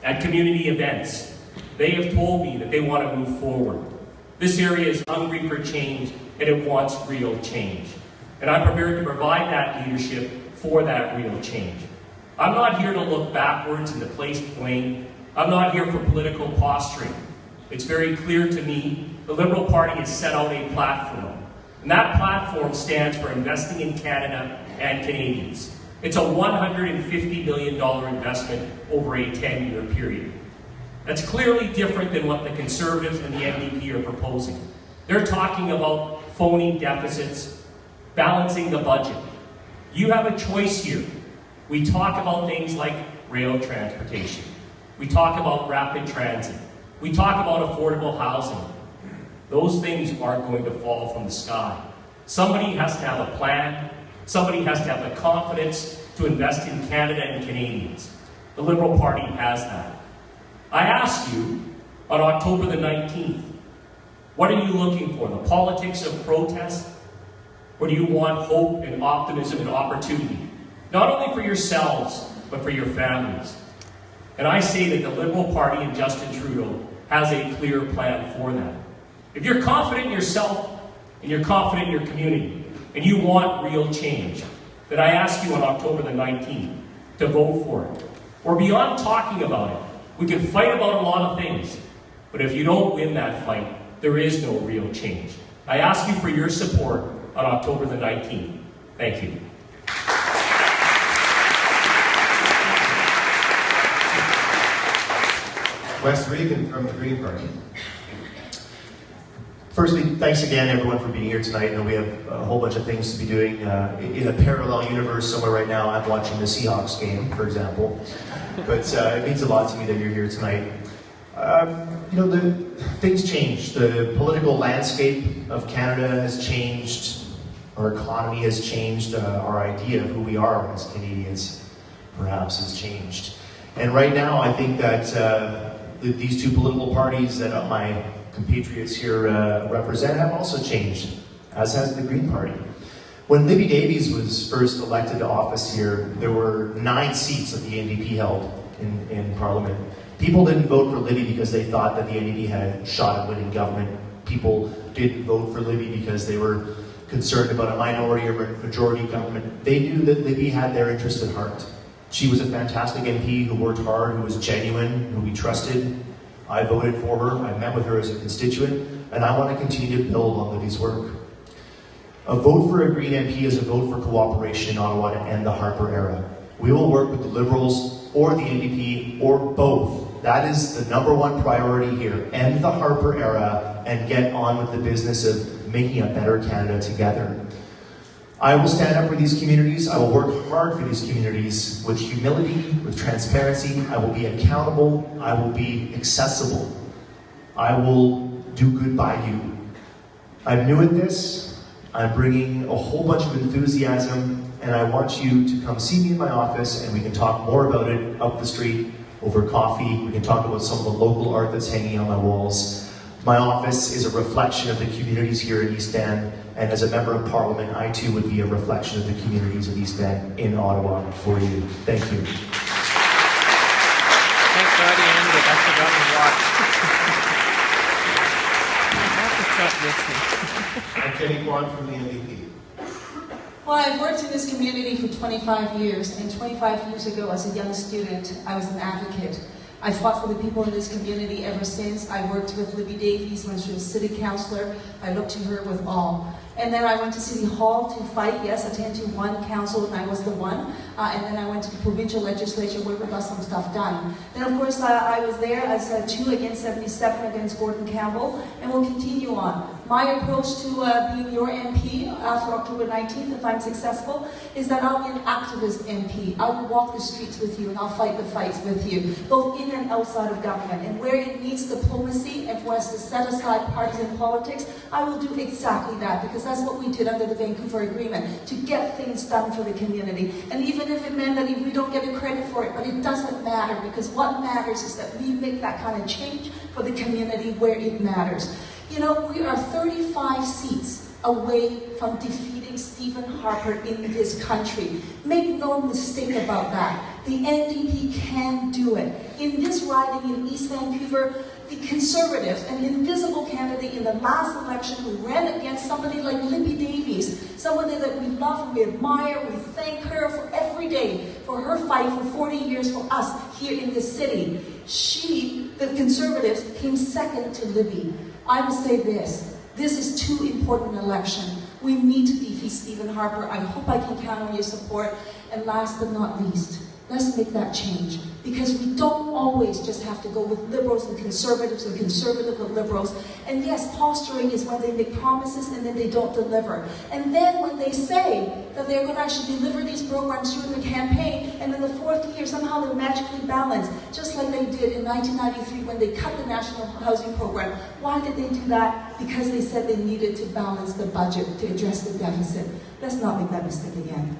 at community events. They have told me that they want to move forward. This area is hungry for change, and it wants real change. And I'm prepared to provide that leadership for that real change. I'm not here to look backwards and to place blame. I'm not here for political posturing. It's very clear to me the Liberal Party has set out a platform. And that platform stands for investing in Canada and Canadians. It's a $150 million investment over a 10-year period. That's clearly different than what the Conservatives and the NDP are proposing. They're talking about phony deficits, balancing the budget. You have a choice here. We talk about things like rail transportation. We talk about rapid transit. We talk about affordable housing. Those things aren't going to fall from the sky. Somebody has to have a plan. Somebody has to have the confidence to invest in Canada and Canadians. The Liberal Party has that. I ask you on October the 19th, what are you looking for? The politics of protest? Or do you want hope and optimism and opportunity? Not only for yourselves, but for your families. And I say that the Liberal Party and Justin Trudeau has a clear plan for that. If you're confident in yourself and you're confident in your community and you want real change, then I ask you on October the 19th to vote for it. Or beyond talking about it, we can fight about a lot of things, but if you don't win that fight, there is no real change. I ask you for your support on October the 19th. Thank you. Wes Regan from the Green Party. Firstly, thanks again everyone for being here tonight. I know we have a whole bunch of things to be doing. In a parallel universe somewhere right now, I'm watching the Seahawks game, for example. But it means a lot to me that you're here tonight. Things change. The political landscape of Canada has changed. Our economy has changed. Our idea of who we are as Canadians perhaps has changed. And right now, I think that these two political parties that my compatriots here represent have also changed, as has the Green Party. When Libby Davies was first elected to office here, there were 9 seats that the NDP held in Parliament. People didn't vote for Libby because they thought that the NDP had a shot at winning government. People didn't vote for Libby because they were concerned about a minority or majority government. They knew that Libby had their interest at heart. She was a fantastic MP who worked hard, who was genuine, who we trusted. I voted for her, I met with her as a constituent, and I want to continue to build on Libby's work. A vote for a Green MP is a vote for cooperation in Ottawa to end the Harper era. We will work with the Liberals or the NDP or both. That is the #1 priority here. End the Harper era and get on with the business of making a better Canada together. I will stand up for these communities. I will work hard for these communities with humility, with transparency. I will be accountable. I will be accessible. I will do good by you. I'm new at this. I'm bringing a whole bunch of enthusiasm, and I want you to come see me in my office, and we can talk more about it up the street over coffee. We can talk about some of the local art that's hanging on my walls. My office is a reflection of the communities here in East End, and as a member of Parliament, I too would be a reflection of the communities of East End in Ottawa for you. Thank you. Thanks, Roddy, and the best of luck and watch. I'm Kenny Kwan from the NDP. Well, I've worked in this community for 25 years, and 25 years ago, as a young student, I was an advocate. I fought for the people in this community ever since. I worked with Libby Davies when she was city councillor. I looked to her with awe. And then I went to City Hall to fight, yes, attend to one council, and I was the one. And then I went to the provincial legislature where we got some stuff done. Then, of course, I was there as 2 against 77 against Gordon Campbell, and we'll continue on. My approach to being your MP after October 19th, if I'm successful, is that I'll be an activist MP. I will walk the streets with you, and I'll fight the fights with you, both in and outside of government. And where it needs diplomacy and for us to set aside partisan politics, I will do exactly that, because that's what we did under the Vancouver Agreement, to get things done for the community. And even if it meant that we don't get the credit for it, but it doesn't matter, because what matters is that we make that kind of change for the community where it matters. You know, we are 35 seats away from defeating Stephen Harper in this country. Make no mistake about that. The NDP can do it. In this riding in East Vancouver, the Conservatives, an invisible candidate in the last election who ran against somebody like Libby Davies, somebody that we love and we admire, we thank her for every day for her fight for 40 years for us here in this city. She, the Conservatives, came second to Libby. I will say this is too important an election. We need to defeat Stephen Harper. I hope I can count on your support. And last but not least, let's make that change. Because we don't always just have to go with liberals and conservative with liberals. And yes, posturing is when they make promises and then they don't deliver. And then when they say that they're going to actually deliver these programs during the campaign, and in the fourth year somehow they're magically balanced, just like they did in 1993 when they cut the National Housing Program. Why did they do that? Because they said they needed to balance the budget to address the deficit. Let's not make that mistake again.